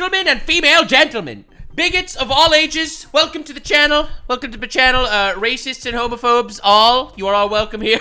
gentlemen and female gentlemen, bigots of all ages, welcome to the channel. Welcome to the channel, racists and homophobes, all. You are all welcome here.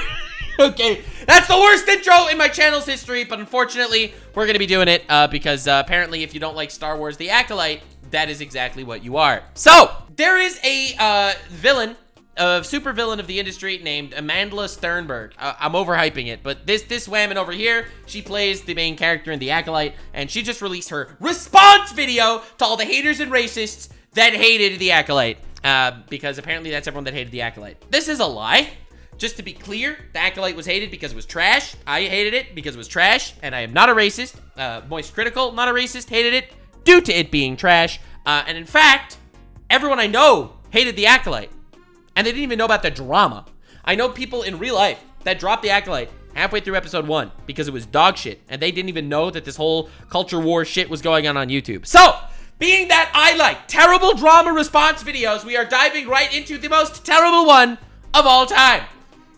Okay, that's the worst intro in my channel's history, but unfortunately, we're gonna be doing it because apparently if you don't like Star Wars The Acolyte, that is exactly what you are. So, there is a villain, a super villain of the industry named Amandla Stenberg. I'm overhyping it, but this whammon over here, she plays the main character in The Acolyte, and she just released her response video to all the haters and racists that hated The Acolyte, because apparently that's everyone that hated The Acolyte. This is a lie. Just to be clear, The Acolyte was hated because it was trash. I hated it because it was trash, and I am not a racist. Moist Critical, not a racist, hated it due to it being trash. And in fact, everyone I know hated The Acolyte, and they didn't even know about the drama. I know people in real life that dropped The Acolyte halfway through episode 1 because it was dog shit, and they didn't even know that this whole culture war shit was going on YouTube. So, being that I like terrible drama response videos, we are diving right into the most terrible one of all time.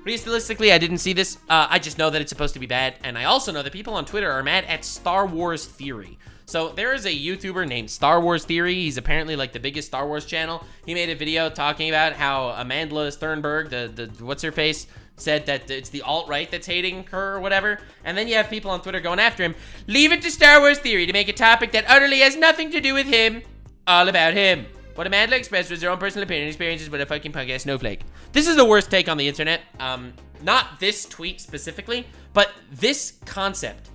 Realistically, I didn't see this. I just know that it's supposed to be bad. And I also know that people on Twitter are mad at Star Wars Theory. So there is a YouTuber named Star Wars Theory. He's apparently like the biggest Star Wars channel. He made a video talking about how Amandla Stenberg, the what's her face, said that it's the alt-right that's hating her or whatever. And then you have people on Twitter going after him. Leave it to Star Wars Theory to make a topic that utterly has nothing to do with him. All about him. What Amandla expressed was her own personal opinion and experiences with a fucking podcast snowflake. This is the worst take on the internet. Not this tweet specifically, but this concept.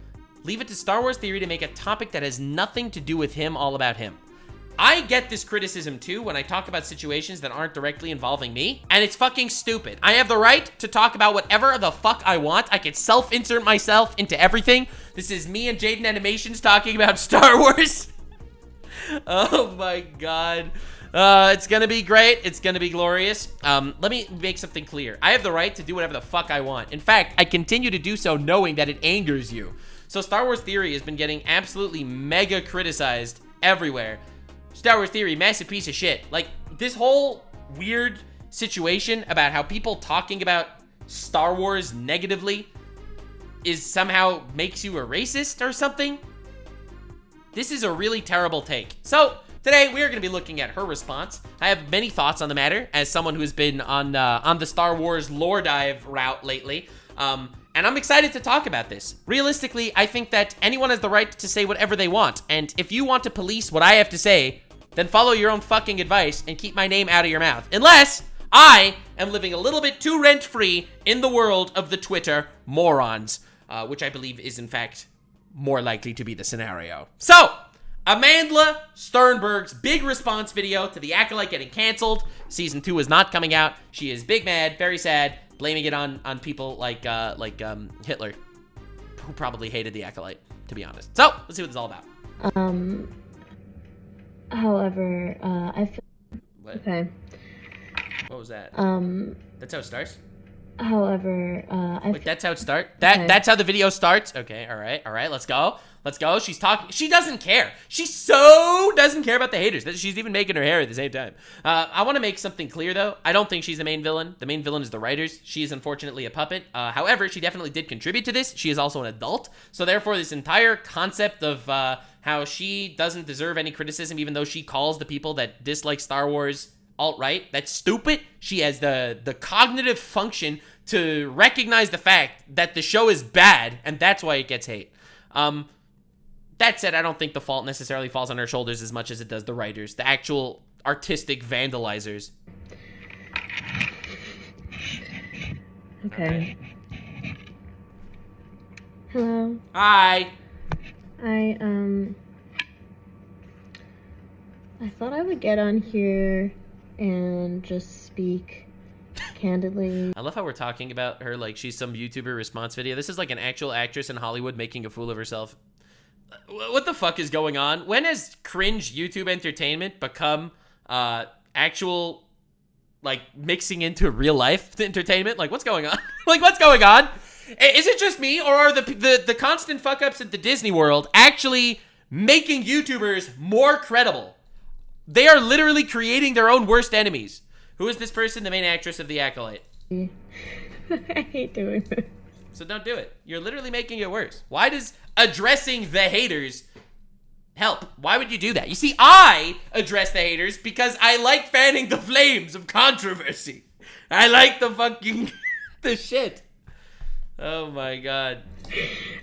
Leave it to Star Wars Theory to make a topic that has nothing to do with him, all about him. I get this criticism too when I talk about situations that aren't directly involving me, and it's fucking stupid. I have the right to talk about whatever the fuck I want. I can self-insert myself into everything. This is me and Jaden Animations talking about Star Wars. Oh my god. It's gonna be great. It's gonna be glorious. Let me make something clear. I have the right to do whatever the fuck I want. In fact, I continue to do so knowing that it angers you. So Star Wars Theory has been getting absolutely mega criticized everywhere. Star Wars Theory, massive piece of shit. Like, this whole weird situation about how people talking about Star Wars negatively is somehow makes you a racist or something. This is a really terrible take. So, today we are going to be looking at her response. I have many thoughts on the matter as someone who's been on the Star Wars lore dive route lately. And I'm excited to talk about this. Realistically, I think that anyone has the right to say whatever they want. And if you want to police what I have to say, then follow your own fucking advice and keep my name out of your mouth. Unless I am living a little bit too rent-free in the world of the Twitter morons, which I believe is in fact more likely to be the scenario. So, Amandla Stenberg's big response video to The Acolyte getting canceled. Season 2 is not coming out. She is big mad, very sad, blaming it on people like Hitler, who probably hated The Acolyte, to be honest. So, let's see what this is all about. However, I feel... What? Okay. What was that? That's how it starts? However, Wait, that's how it starts? That's how the video starts? Okay, alright, let's go. Let's go. She's talking. She doesn't care. She so doesn't care about the haters that she's even making her hair at the same time. I want to make something clear, though. I don't think she's the main villain. The main villain is the writers. She is unfortunately a puppet. However, she definitely did contribute to this. She is also an adult. So therefore, this entire concept of how she doesn't deserve any criticism, even though she calls the people that dislike Star Wars alt-right, that's stupid. She has the cognitive function to recognize the fact that the show is bad, and that's why it gets hate. That said, I don't think the fault necessarily falls on her shoulders as much as it does the writers, the actual artistic vandalizers. Okay. Hello. Hi. I thought I would get on here and just speak candidly. I love how we're talking about her like she's some YouTuber response video. This is like an actual actress in Hollywood making a fool of herself. What the fuck is going on? When has cringe YouTube entertainment become actual, like, mixing into real life entertainment? Like, what's going on? Like, what's going on? Is it just me, or are the constant fuck-ups at the Disney World actually making YouTubers more credible? They are literally creating their own worst enemies. Who is this person? The main actress of The Acolyte. I hate doing this. So don't do it. You're literally making it worse. Why does addressing the haters help. Why would you do that? You see, I address the haters because I like fanning the flames of controversy. I like the fucking the shit. Oh my god.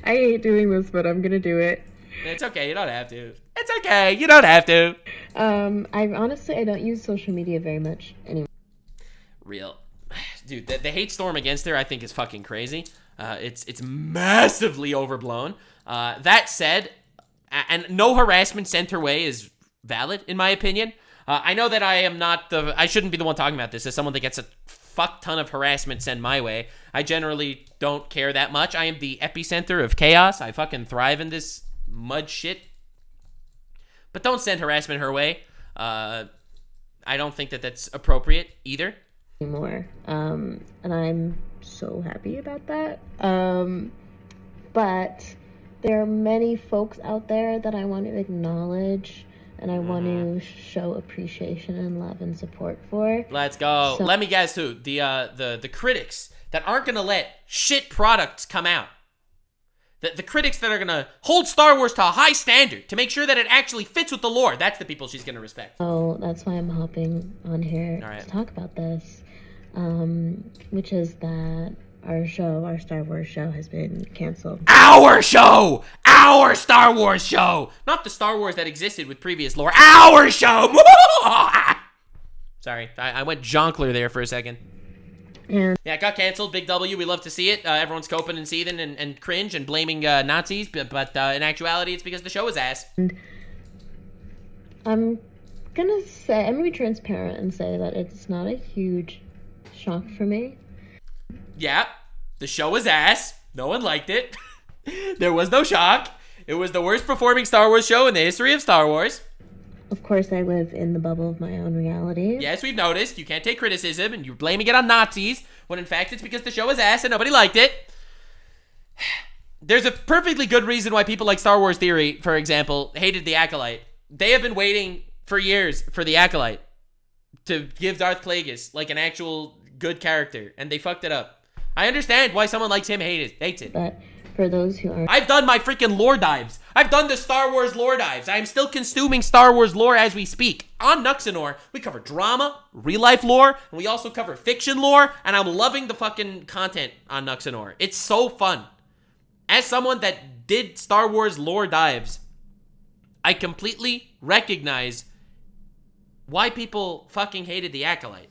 I hate doing this, but I'm gonna do it. It's okay, you don't have to. It's okay, you don't have to. I don't use social media very much anymore. Real. Dude, the hate storm against her I think is fucking crazy. It's massively overblown. That said, and no harassment sent her way is valid, in my opinion. I know that I shouldn't be the one talking about this as someone that gets a fuck ton of harassment sent my way. I generally don't care that much. I am the epicenter of chaos. I fucking thrive in this mud shit. But don't send harassment her way. I don't think that that's appropriate either. Anymore. And I'm so happy about that. But there are many folks out there that I want to acknowledge and I want to show appreciation and love and support for. Let's go. Let me guess who. The critics that aren't going to let shit products come out. The critics that are going to hold Star Wars to a high standard to make sure that it actually fits with the lore. That's the people she's going to respect. Oh, that's why I'm hopping on here to talk about this. Which is that our Star Wars show has been canceled. Our show! Our Star Wars show! Not the Star Wars that existed with previous lore. Our show! Sorry, I went jonkler there for a second. Yeah, it got canceled. Big W. We love to see it. Everyone's coping and seething and cringe and blaming Nazis, but in actuality, it's because the show is ass. And I'm gonna be transparent and say that it's not a huge shock for me. Yeah, the show was ass. No one liked it. There was no shock. It was the worst performing Star Wars show in the history of Star Wars. Of course, I live in the bubble of my own reality. Yes, we've noticed. You can't take criticism, and you're blaming it on Nazis, when in fact it's because the show was ass and nobody liked it. There's a perfectly good reason why people like Star Wars Theory, for example, hated the Acolyte. They have been waiting for years for the Acolyte to give Darth Plagueis, like, an actual good character, and they fucked it up. I understand why someone likes him hates it. But for those who aren't... I've done my freaking lore dives. I've done the Star Wars lore dives. I'm still consuming Star Wars lore as we speak. On Nuxanor, we cover drama, real-life lore, and we also cover fiction lore, and I'm loving the fucking content on Nuxanor. It's so fun. As someone that did Star Wars lore dives, I completely recognize why people fucking hated the Acolyte.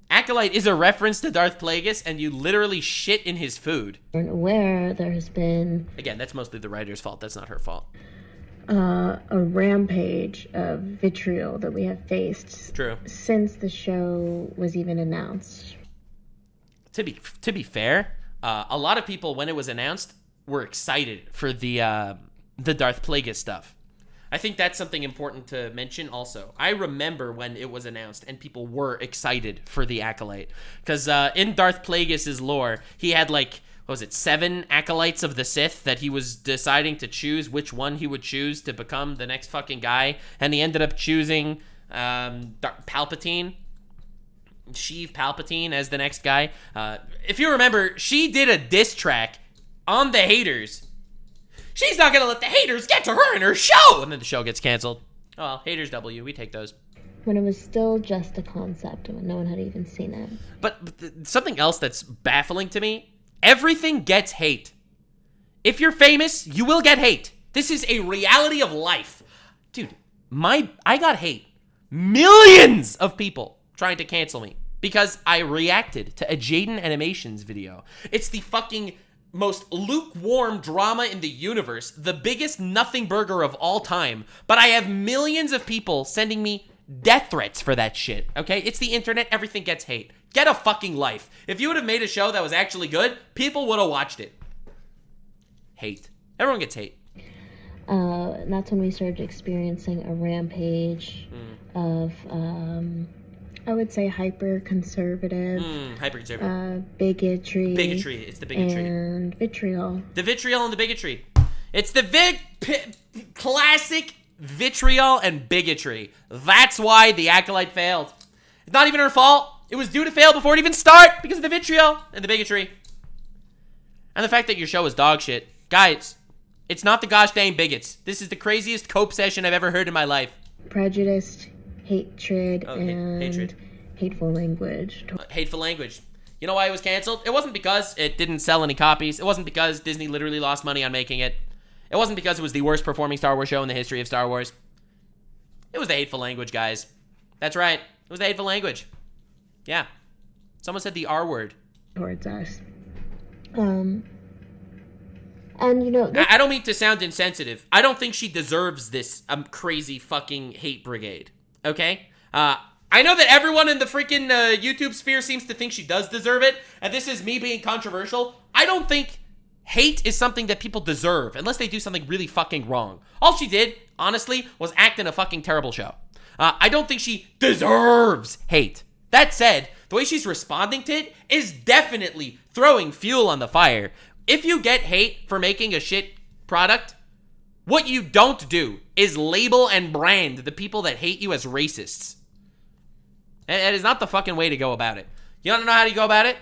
Acolyte is a reference to Darth Plagueis, and you literally shit in his food. Where there has been... Again, that's mostly the writer's fault. That's not her fault. A rampage of vitriol that we have faced since the show was even announced. To be fair, a lot of people, when it was announced, were excited for the Darth Plagueis stuff. I think that's something important to mention also. I remember when it was announced and people were excited for the Acolyte. Because in Darth Plagueis' lore, he had 7 Acolytes of the Sith that he was deciding to choose which one he would choose to become the next fucking guy. And he ended up choosing Palpatine. Sheev Palpatine as the next guy. If you remember, she did a diss track on the haters. She's not gonna let the haters get to her in her show! And then the show gets canceled. Oh well, haters W, we take those. When it was still just a concept and when no one had even seen it. But something else that's baffling to me, everything gets hate. If you're famous, you will get hate. This is a reality of life. Dude, I got hate. Millions of people trying to cancel me because I reacted to a Jaden Animations video. It's the fucking most lukewarm drama in the universe, the biggest nothing burger of all time, but I have millions of people sending me death threats for that shit, okay? It's the internet, everything gets hate. Get a fucking life. If you would have made a show that was actually good, people would have watched it. Hate. Everyone gets hate. And that's when we started experiencing a rampage of, I would say hyper-conservative. Bigotry. Bigotry. It's the bigotry. And vitriol. The vitriol and the bigotry. It's the classic vitriol and bigotry. That's why the Acolyte failed. It's not even her fault. It was due to fail before it even started because of the vitriol and the bigotry. And the fact that your show is dog shit. Guys, It's not the gosh dang bigots. This is the craziest cope session I've ever heard in my life. Prejudiced, hatred, and hateful language. Hateful language. You know why it was canceled? It wasn't because it didn't sell any copies. It wasn't because Disney literally lost money on making it. It wasn't because it was the worst performing Star Wars show in the history of Star Wars. It was the hateful language, guys. That's right. It was the hateful language. Yeah. Someone said the R word. Towards us. And, you know... I don't mean to sound insensitive. I don't think she deserves this crazy fucking hate brigade. Okay? I know that everyone in the freaking YouTube sphere seems to think she does deserve it, and this is me being controversial. I don't think hate is something that people deserve, unless they do something really fucking wrong. All she did, honestly, was act in a fucking terrible show. I don't think she deserves hate. That said, the way she's responding to it is definitely throwing fuel on the fire. If you get hate for making a shit product, what you don't do is label and brand the people that hate you as racists. It is not the fucking way to go about it. You don't know how to go about it?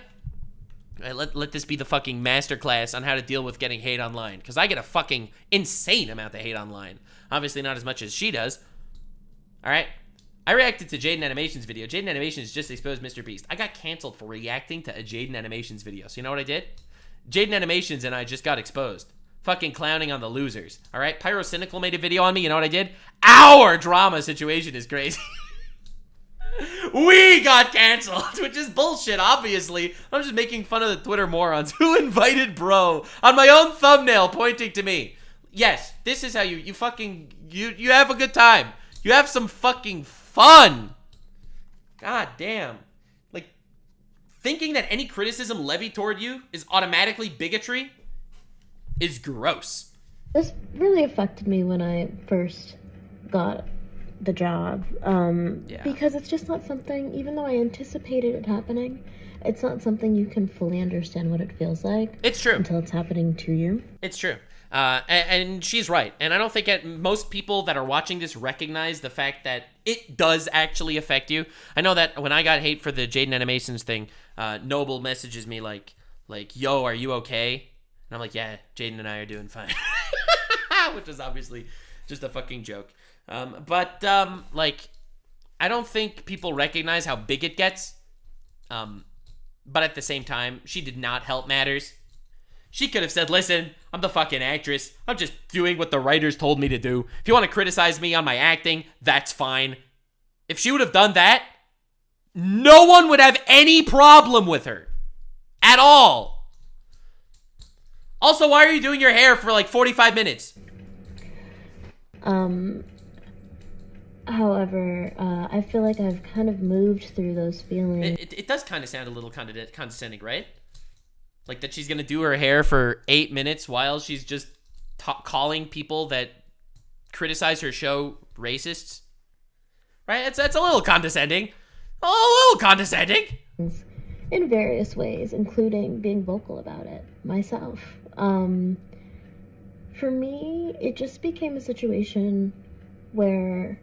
All right, let this be the fucking masterclass on how to deal with getting hate online. Because I get a fucking insane amount of hate online. Obviously not as much as she does. Alright? I reacted to Jaden Animations video. Jaden Animations just exposed Mr. Beast. I got canceled for reacting to a Jaden Animations video. So you know what I did? Jaden Animations and I just got exposed. Fucking clowning on the losers. Alright? Pyrocynical made a video on me. You know what I did? Our drama situation is crazy. We got canceled, which is bullshit, obviously. I'm just making fun of the Twitter morons who invited bro on my own thumbnail pointing to me. Yes, this is how you fucking, you have a good time. You have some fucking fun. God damn. Like, thinking that any criticism levied toward you is automatically bigotry is gross. This really affected me when I first got the job, because it's just not something, even though I anticipated it happening, it's not something you can fully understand what it feels like. It's true. Until it's happening to you. It's true. And she's right. And I don't think most people that are watching this recognize the fact that it does actually affect you. I know that when I got hate for the Jaden Animations thing, Noble messages me like, yo, are you okay? And I'm like, yeah, Jaden and I are doing fine. Which is obviously just a fucking joke. But I don't think people recognize how big it gets. But at the same time, she did not help matters. She could have said, listen, I'm the fucking actress. I'm just doing what the writers told me to do. If you want to criticize me on my acting, that's fine. If she would have done that, no one would have any problem with her. At all. Also, why are you doing your hair for like 45 minutes? However, I feel like I've kind of moved through those feelings. It does kind of sound a little condescending, right? Like that she's going to do her hair for 8 minutes while she's just calling people that criticize her show racists. Right? It's a little condescending. A little condescending. In various ways, including being vocal about it myself. For me, it just became a situation where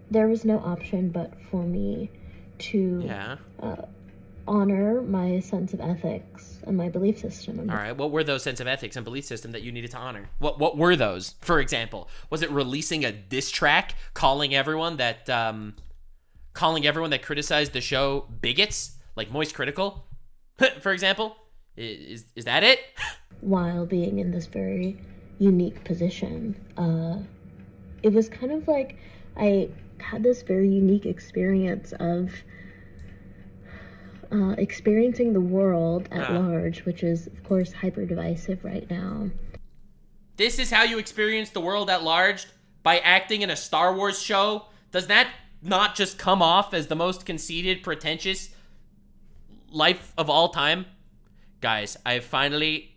there was no option but for me to honor my sense of ethics and my belief system. All right, what were those sense of ethics and belief system that you needed to honor? What were those? For example, was it releasing a diss track calling everyone that criticized the show bigots, like Moist Critical, for example? Is that it? While being in this very unique position, it was kind of like I had this very unique experience of experiencing the world at large, which is, of course, hyper divisive right now. This is how you experience the world at large? By acting in a Star Wars show? Does that not just come off as the most conceited, pretentious life of all time? Guys, I finally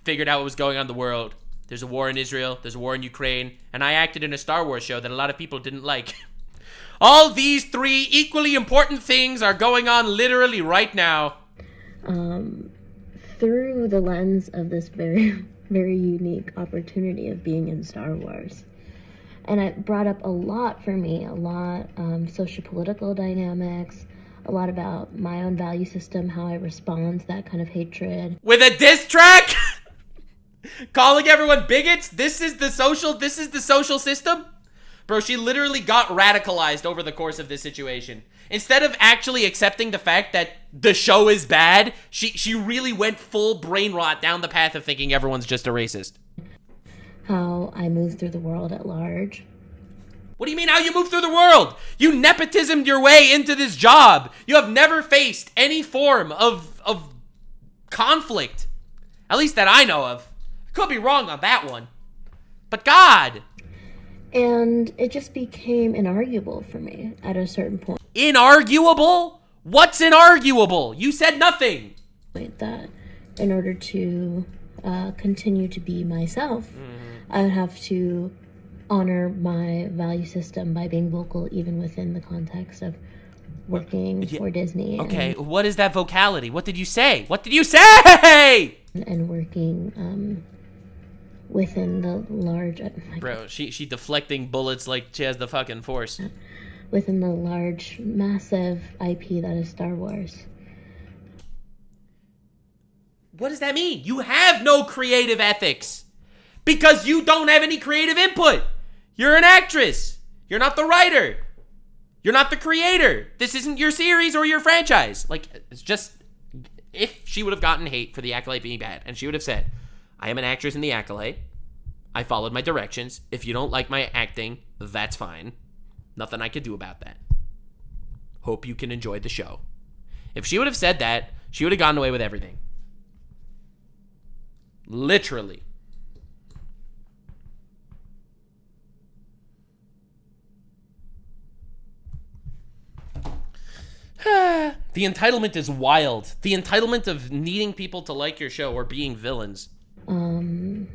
figured out what was going on in the world. There's a war in Israel, there's a war in Ukraine, and I acted in a Star Wars show that a lot of people didn't like. All these three equally important things are going on literally right now. Through the lens of this very, very unique opportunity of being in Star Wars. And it brought up a lot for me, a lot socio-political dynamics, a lot about my own value system, how I respond to that kind of hatred. With a diss track? Calling everyone bigots? This is the social system? Bro, she literally got radicalized over the course of this situation. Instead of actually accepting the fact that the show is bad, she really went full brain rot down the path of thinking everyone's just a racist. How I move through the world at large. What do you mean how you move through the world? You nepotismed your way into this job. You have never faced any form of conflict. At least that I know of. Could be wrong on that one. But God. And it just became inarguable for me at a certain point. Inarguable? What's inarguable? You said nothing. That in order to continue to be myself, I would have to honor my value system by being vocal even within the context of working for Disney. Okay, what is that vocality? What did you say? What did you say? And working within the large... Bro, she deflecting bullets like she has the fucking Force. Within the large, massive IP that is Star Wars. What does that mean? You have no creative ethics. Because you don't have any creative input. You're an actress. You're not the writer. You're not the creator. This isn't your series or your franchise. Like, it's just... If she would have gotten hate for the Acolyte being bad, and she would have said, I am an actress in the Acolyte. I followed my directions. If you don't like my acting, that's fine. Nothing I could do about that. Hope you can enjoy the show. If she would have said that, she would have gotten away with everything. Literally. The entitlement is wild. The entitlement of needing people to like your show or being villains. On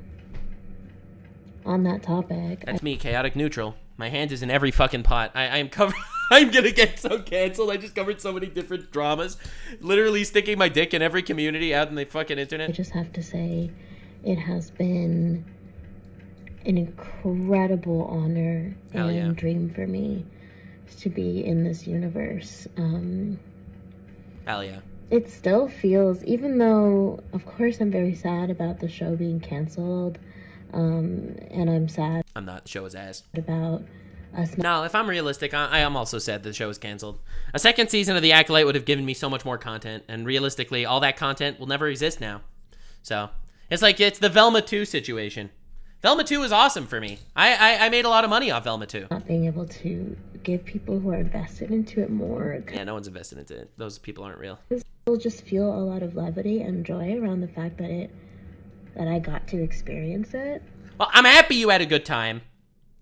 that topic. That's me, chaotic neutral. My hand is in every fucking pot. I am covered. I'm gonna get so canceled. I just covered so many different dramas. Literally sticking my dick in every community out in the fucking internet. I just have to say, it has been an incredible honor and dream for me to be in this universe. Hell yeah. It still feels, even though, of course, I'm very sad about the show being canceled, and I'm sad. I'm not. The show is ass. About us. No, if I'm realistic, I am also sad the show is canceled. A second season of The Acolyte would have given me so much more content, and realistically, all that content will never exist now. So, it's like, it's the Velma 2 situation. Velma 2 is awesome for me. I made a lot of money off Velma 2. Not being able to give people who are invested into it more. Yeah, no one's invested into it. Those people aren't real. I'll just feel a lot of levity and joy around the fact that I got to experience it. Well, I'm happy you had a good time,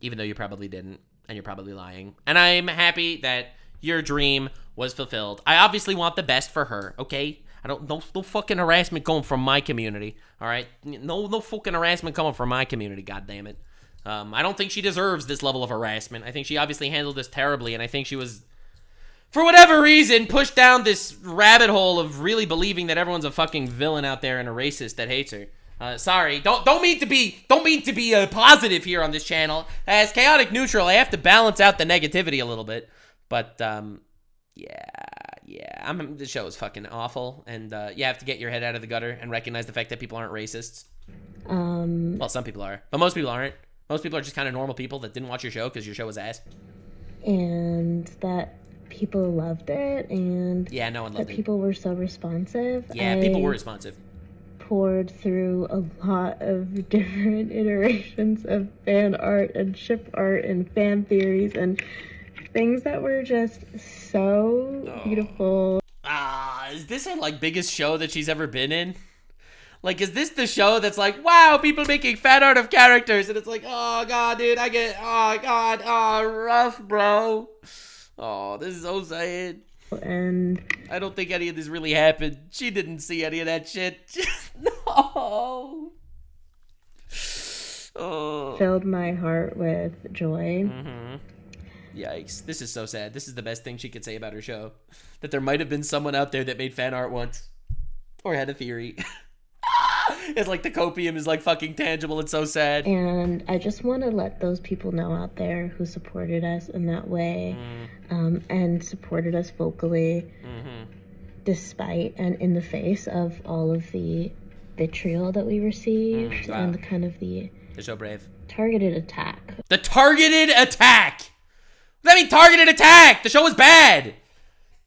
even though you probably didn't, and you're probably lying. And I'm happy that your dream was fulfilled. I obviously want the best for her, okay? No fucking harassment coming from my community, all right? No fucking harassment coming from my community, goddammit. I don't think she deserves this level of harassment. I think she obviously handled this terribly, and I think she was, for whatever reason, pushed down this rabbit hole of really believing that everyone's a fucking villain out there and a racist that hates her. Sorry, don't mean to be positive here on this channel. As chaotic neutral, I have to balance out the negativity a little bit, but yeah. The show is fucking awful, and you have to get your head out of the gutter and recognize the fact that people aren't racists. Well, some people are, but most people aren't. Most people are just kind of normal people that didn't watch your show because your show was ass. And that people loved it, and yeah, no one loved it. People were so responsive. Yeah, people were responsive. Poured through a lot of different iterations of fan art and ship art and fan theories and things that were just so beautiful. Is this her biggest show that she's ever been in? Like, is this the show that's like, wow, people making fan art of characters, and it's like, oh god, dude, rough, bro. Oh, this is so sad. And I don't think any of this really happened. She didn't see any of that shit. No. Oh. Filled my heart with joy. Mm-hmm. Yikes. This is so sad. This is the best thing she could say about her show. That there might have been someone out there that made fan art once. Or had a theory. It's like the copium is fucking tangible. It's so sad. And I just want to let those people know out there who supported us in that way, and supported us vocally, despite and in the face of all of the vitriol that we received and the kind of the... They're so brave. Targeted attack. The targeted attack! What does that mean, targeted attack? The show was bad!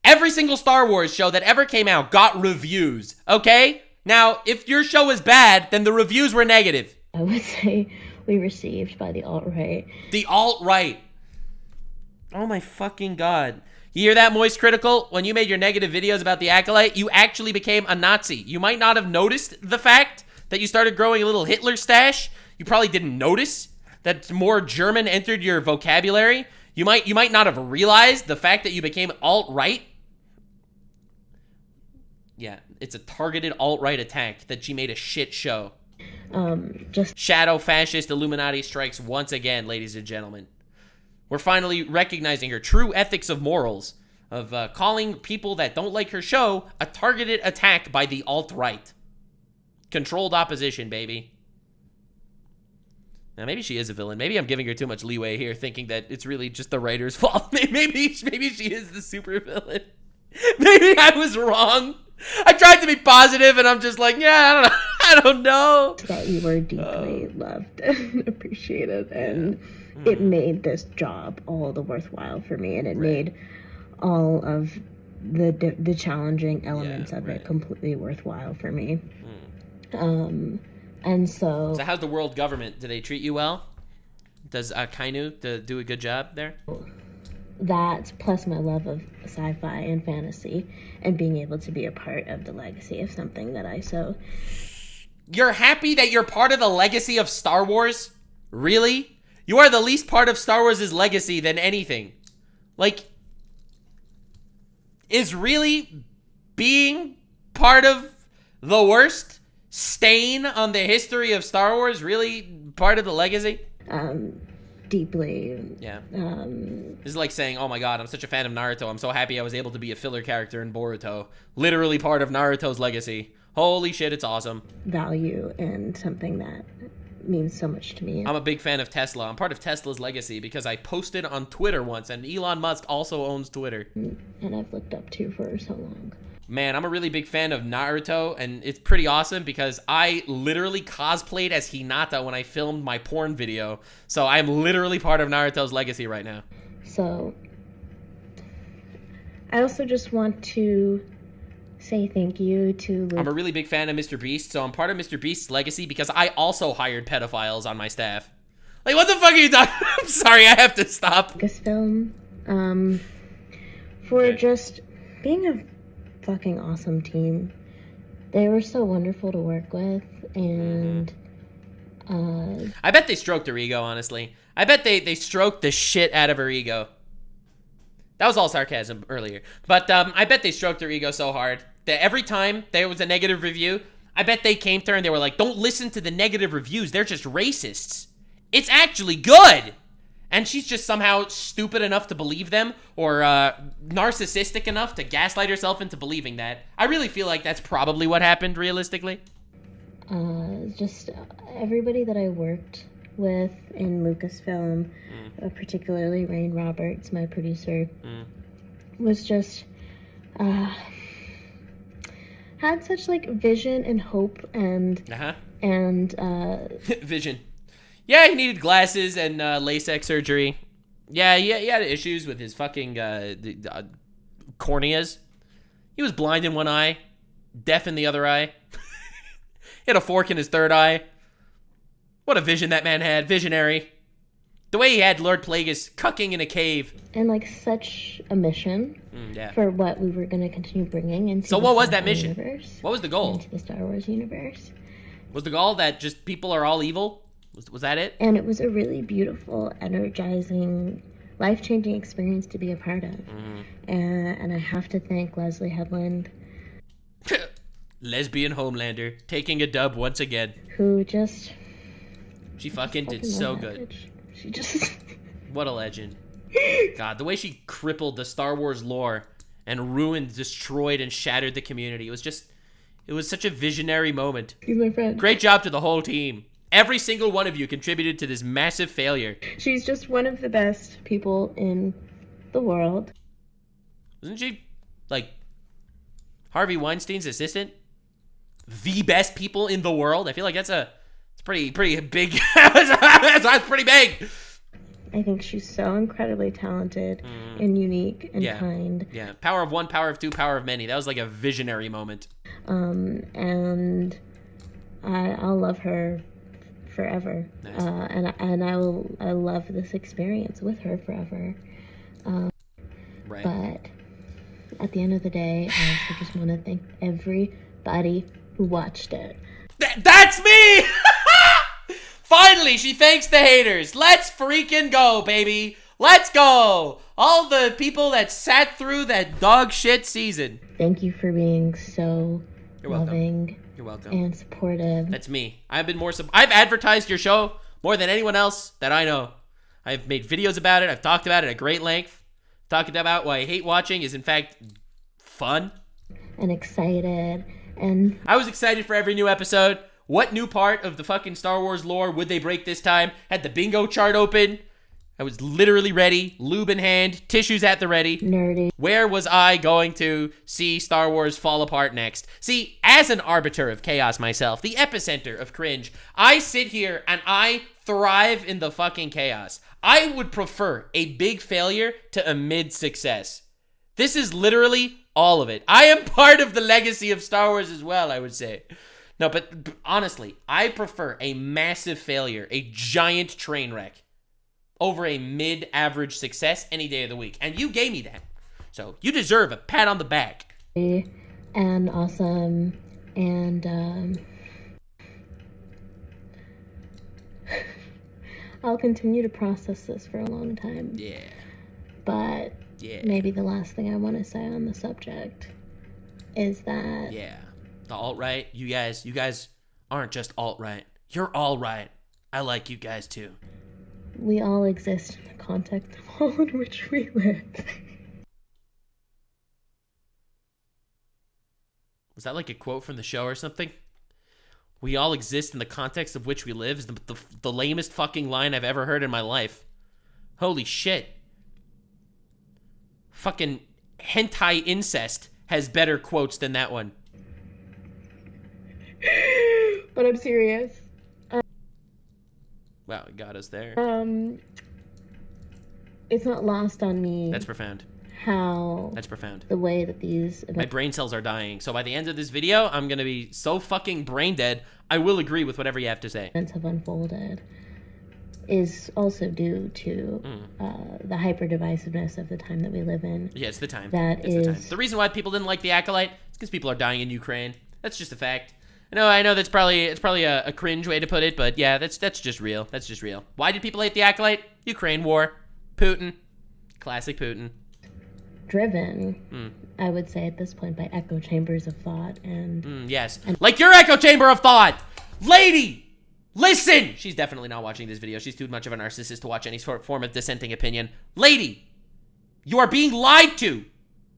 Every single Star Wars show that ever came out got reviews, okay? Now, if your show was bad, then the reviews were negative. I would say we received by the alt-right. The alt-right. Oh my fucking god. You hear that, Moist Critical? When you made your negative videos about the Acolyte, you actually became a Nazi. You might not have noticed the fact that you started growing a little Hitler stash. You probably didn't notice that more German entered your vocabulary. You might not have realized the fact that you became alt-right. Yeah, it's a targeted alt-right attack that she made a shit show. Just Shadow fascist Illuminati strikes once again, ladies and gentlemen. We're finally recognizing her true ethics of morals, of calling people that don't like her show a targeted attack by the alt-right. Controlled opposition, baby. Now, maybe she is a villain. Maybe I'm giving her too much leeway here, thinking that it's really just the writer's fault. Maybe she is the super villain. Maybe I was wrong. I tried to be positive, and I'm just like, yeah, I don't know. That you were deeply loved and appreciated, and it made this job all the worthwhile for me, and it made all of the challenging elements of it completely worthwhile for me. And so how's the world government? Do they treat you well? Does Kainu do a good job there? That, plus my love of sci-fi and fantasy, and being able to be a part of the legacy of something that I so... You're happy that you're part of the legacy of Star Wars? Really? You are the least part of Star Wars' legacy than anything. Like, is really being part of the worst stain on the history of Star Wars really part of the legacy? Deeply. Yeah. This is like saying, oh my god, I'm such a fan of Naruto. I'm so happy I was able to be a filler character in Boruto. Literally part of Naruto's legacy. Holy shit, it's awesome. Value and something that means so much to me. I'm a big fan of Tesla. I'm part of Tesla's legacy because I posted on Twitter once, and Elon Musk also owns Twitter. And I've looked up to for so long. Man, I'm a really big fan of Naruto, and it's pretty awesome because I literally cosplayed as Hinata when I filmed my porn video. So I'm literally part of Naruto's legacy right now. So, I also just want to say thank you to... I'm a really big fan of Mr. Beast, so I'm part of Mr. Beast's legacy because I also hired pedophiles on my staff. Like, what the fuck are you talking about? I'm sorry, I have to stop. Lucasfilm, for just being a fucking awesome team. They were so wonderful to work with, and I bet they stroked her ego, honestly. I bet they stroked the shit out of her ego. That was all sarcasm earlier. But I bet they stroked her ego so hard that every time there was a negative review, I bet they came to her and they were like, don't listen to the negative reviews. They're just racists. It's actually good. And she's just somehow stupid enough to believe them, or narcissistic enough to gaslight herself into believing that. I really feel like that's probably what happened, realistically. Just everybody that I worked with in Lucasfilm, particularly Rain Roberts, my producer, was just had such like vision and hope and vision. Yeah, he needed glasses and LASIK surgery. Yeah, he had issues with his fucking corneas. He was blind in one eye, deaf in the other eye. He had a fork in his third eye. What a vision that man had. Visionary. The way he had Lord Plagueis cucking in a cave. And like such a mission for what we were going to continue bringing into So what was that mission? Universe, what was the goal? into the Star Wars universe. Was the goal that just people are all evil? Was that it? And it was a really beautiful, energizing, life-changing experience to be a part of. And I have to thank Leslie Headland. Lesbian Homelander, taking a dub once again. Who just... She fucking did so good. She just... What a legend. God, the way she crippled the Star Wars lore and ruined, destroyed, and shattered the community. It was such a visionary moment. She's my friend. Great job to the whole team. Every single one of you contributed to this massive failure. She's just one of the best people in the world. Wasn't she, like, Harvey Weinstein's assistant? the best people in the world. I feel like it's pretty big. That's pretty big. I think she's so incredibly talented and unique and kind. Yeah, power of one, power of two, power of many. That was like a visionary moment. And I'll love her forever. Nice. And I love this experience with her forever. Right. But at the end of the day, I also just want to thank everybody who watched it. That's me! Finally, she thanks the haters. Let's freaking go, baby. Let's go. All the people that sat through that dog shit season. Thank you for being so loving. You're welcome. And supportive. That's me. I've advertised your show more than anyone else that I know. I've made videos about it. I've talked about it at great length. Talking about why I hate watching is in fact fun. And excited. And I was excited for every new episode. What new part of the fucking Star Wars lore would they break this time? Had the bingo chart open. I was literally ready. Lube in hand. Tissues at the ready. Nerdy. Where was I going to see Star Wars fall apart next? See, as an arbiter of chaos myself, the epicenter of cringe, I sit here and I thrive in the fucking chaos. I would prefer a big failure to a mid-success. This is literally all of it. I am part of the legacy of Star Wars as well, I would say. No, but honestly, I prefer a massive failure, a giant train wreck, over a mid-average success any day of the week. And you gave me that. So you deserve a pat on the back. And awesome. And I'll continue to process this for a long time. Yeah. But maybe the last thing I want to say on the subject is that... Yeah. The alt-right, you guys aren't just alt-right. You're all-right. I like you guys too. We all exist in the context of all in which we live. Was that like a quote from the show or something? We all exist in the context of which we live is the lamest fucking line I've ever heard in my life. Holy shit. Fucking hentai incest has better quotes than that one. But I'm serious. Wow, it got us there. It's not lost on me. That's profound. How... That's profound. The way that these... My brain cells are dying. So by the end of this video, I'm going to be so fucking brain dead, I will agree with whatever you have to say. Events have unfolded is also due to the hyper-divisiveness of the time that we live in. Yeah, it's the time. That it's is... the time. The reason why people didn't like the Acolyte is because people are dying in Ukraine. That's just a fact. I know that's probably a cringe way to put it, but yeah, that's just real. That's just real. Why did people hate the Acolyte? Ukraine war. Putin. Classic Putin. Driven, I would say at this point, by echo chambers of thought and... yes. Like your echo chamber of thought! Lady! Listen! She's definitely not watching this video. She's too much of a narcissist to watch any sort of form of dissenting opinion. Lady! You are being lied to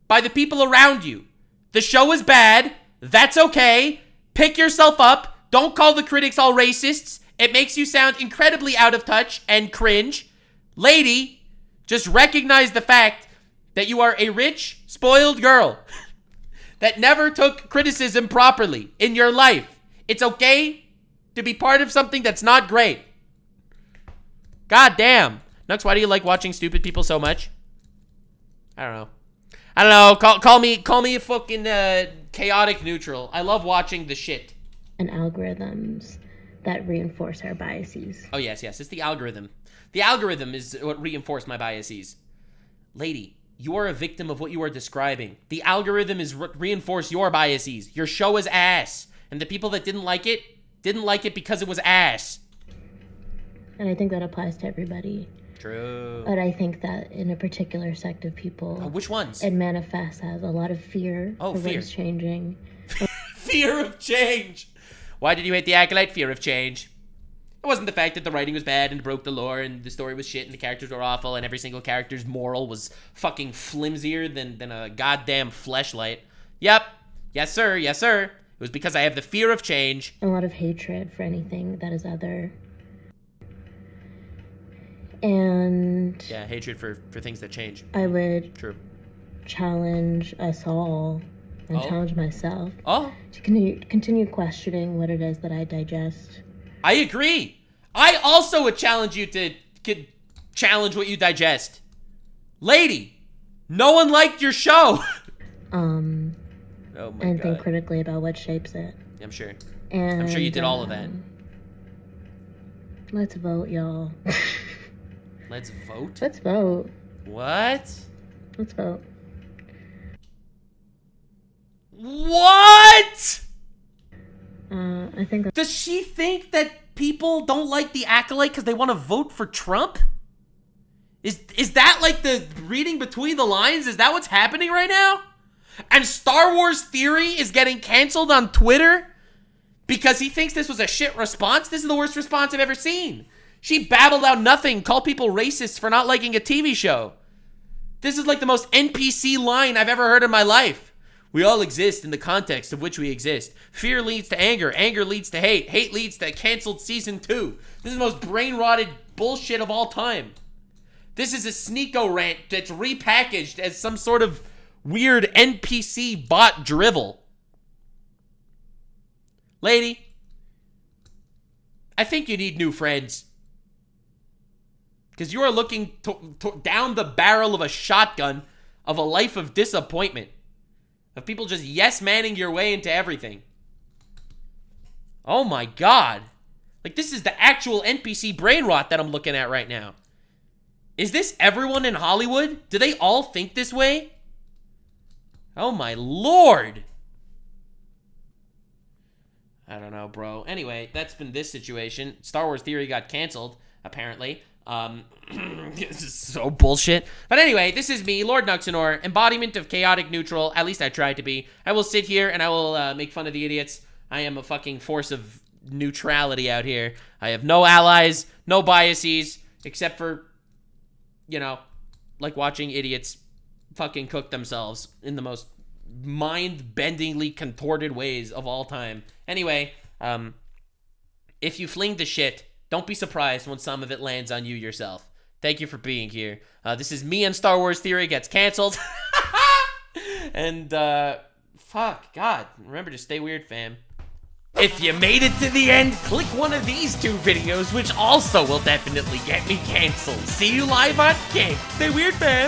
by the people around you. The show is bad. That's okay. Pick yourself up. Don't call the critics all racists. It makes you sound incredibly out of touch and cringe. Lady, just recognize the fact that you are a rich, spoiled girl that never took criticism properly in your life. It's okay to be part of something that's not great. God damn. Nux, why do you like watching stupid people so much? I don't know. Call me a fucking chaotic neutral. I love watching the shit. And algorithms that reinforce our biases. Oh, yes. It's the algorithm. The algorithm is what reinforced my biases. Lady, you are a victim of what you are describing. The algorithm is reinforce your biases. Your show is ass. And the people that didn't like it because it was ass. And I think that applies to everybody. True. But I think that in a particular sect of people... Oh, which ones? It manifests as a lot of fear of what is changing. Fear of change. Why did you hate the Acolyte? Fear of change. It wasn't the fact that the writing was bad and broke the lore and the story was shit and the characters were awful and every single character's moral was fucking flimsier than a goddamn fleshlight. Yep. Yes, sir. It was because I have the fear of change. A lot of hatred for anything that is other. And... yeah, hatred for things that change. I would True. challenge us all and challenge myself to continue questioning what it is that I digest. I agree. I also would challenge you to challenge what you digest. Lady, no one liked your show. Oh my and God. Think critically about what shapes it. I'm sure. And, I'm sure you did all of that. Let's vote, y'all. Let's vote? Let's vote. What? Let's vote. What? I think... Does she think that people don't like the Acolyte because they want to vote for Trump? Is that like the reading between the lines? Is that what's happening right now? And Star Wars Theory is getting canceled on Twitter because he thinks this was a shit response? This is the worst response I've ever seen. She babbled out nothing, called people racists for not liking a TV show. This is like the most NPC line I've ever heard in my life. We all exist in the context of which we exist. Fear leads to anger. Anger leads to hate. Hate leads to canceled season 2. This is the most brain-rotted bullshit of all time. This is a Sneeko rant that's repackaged as some sort of weird NPC bot drivel. Lady, I think you need new friends. Because you are looking down the barrel of a shotgun of a life of disappointment. Of people just yes-manning your way into everything. Oh my God. Like, this is the actual NPC brain rot that I'm looking at right now. Is this everyone in Hollywood? Do they all think this way? Oh my Lord. I don't know, bro. Anyway, that's been this situation. Star Wars Theory got canceled, apparently. This is so bullshit. But anyway, this is me, Lord Nuxanor, embodiment of chaotic neutral. At least I tried to be. I will sit here and I will make fun of the idiots. I am a fucking force of neutrality out here. I have no allies, no biases, except for, you know, like watching idiots fucking cook themselves in the most mind-bendingly contorted ways of all time. Anyway, if you fling the shit, don't be surprised when some of it lands on you yourself. Thank you for being here. This is me and Star Wars Theory gets canceled. And, fuck, God, remember to stay weird, fam. If you made it to the end, click one of these 2 videos, which also will definitely get me canceled. See you live on Kick. Stay weird, fam.